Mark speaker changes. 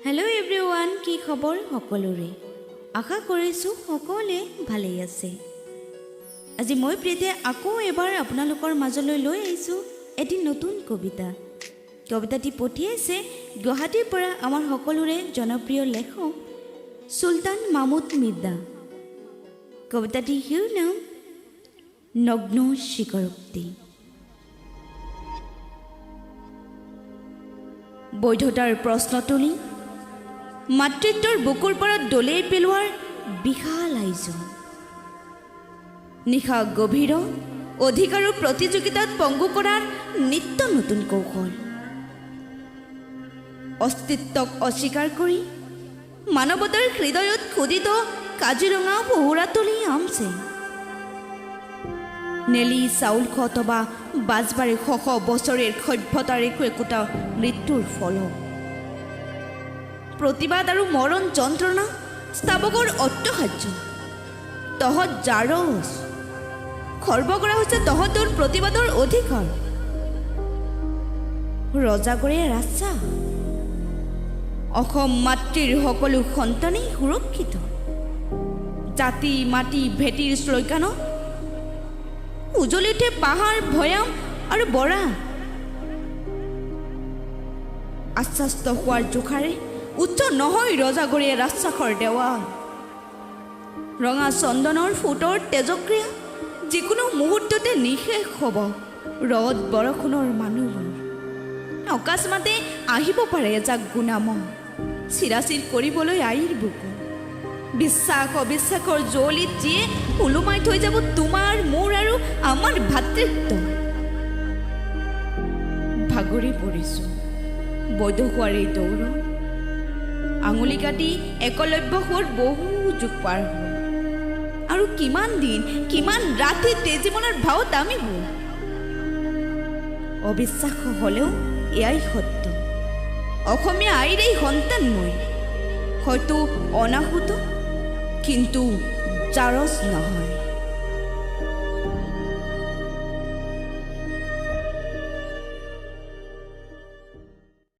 Speaker 1: Hello' everyone, কি খবৰ সকলোৰে? আশা কৰিছোঁ সকলোৱে ভালেই আছে। আজি মই প্ৰীতিয়ে আকৌ এবাৰ আপোনালোকৰ মাজলৈ লৈ আহিছোঁ এটি নতুন কবিতা। কবিতাটি পঠিয়াইছে গুৱাহাটীৰ পৰা আমাৰ সকলোৰে জনপ্ৰিয় লেখক sultan mahmud mirda। কবিতাটি শিৰোনাম নগ্ন স্বীকাৰোক্তি। বৈধতাৰ প্ৰশ্ন তুলি মাতৃত্বৰ বুকুৰ পৰা দলিয়াই পেলোৱাৰ বিশাল আয়োজন, নিশা গভীৰ অধিকাৰৰ প্ৰতিযোগিতাত পংগু কৰাৰ নিত্য নতুন কৌশল, অস্তিত্বক অস্বীকাৰ কৰি মানৱতাৰ হৃদয়ত খোদিত কাজিৰঙা পহুৰা তুলি আমছে নেলি চাউল খোৱা অথবা বাজবাৰে শ বছৰেৰ সভ্যতাৰ একোটা মৃত্যুৰ ফল, প্ৰতিবাদ আৰু মৰণ যন্ত্ৰণা স্থাৱকৰ অট্টহাৰ্য তহঁত জাৰজ খৰ্ব কৰা হৈছে তহঁতৰ প্ৰতিবাদৰ অধিকাৰ। ৰজাগৰীয়া ৰাজা অসম মাতৃৰ সকলো সন্তানেই সুৰক্ষিত, জাতি মাটি ভেটিৰ শ্লৈকান উজলি উঠে পাহাৰ ভৈয়াম আৰু বৰা, আশ্বাস্ত হোৱাৰ জোখাৰে উচ্চ নহয় ৰজাগৰীয়া ৰাজশ্বাসৰ দেৱাল, ৰঙা চন্দনৰ ফুটৰ তেজক্ৰিয়া যিকোনো মুহূৰ্ততে নিশেষ হ'ব ৰদ বৰষুণৰ মানুহবোৰ। অকস্মাতে আহিব পাৰে এজাক গুণাম চিৰাচিৰ কৰিবলৈ আইৰ বুকু, বিশ্বাস অবিশ্বাসৰ জলিত যিয়ে ওলোমাই থৈ যাব তোমাৰ মোৰ আৰু আমাৰ ভাতৃত্ব। ভাগৰি পৰিছোঁ বৈধ হোৱাৰ এই দৌৰ, আঙুলি কাটি একলব্য হোৱাৰ বহু যুগ পাৰ হ'ল, আৰু কিমান দিন কিমান ৰাতি তেজীমনৰ ভাওত আমি হ'ল। অবিশ্বাস হ'লেও এয়াই সত্য, অসমীয়া আইৰেই সন্তান মই, হয়তো অনাহুত কিন্তু জাৰজ নহয়।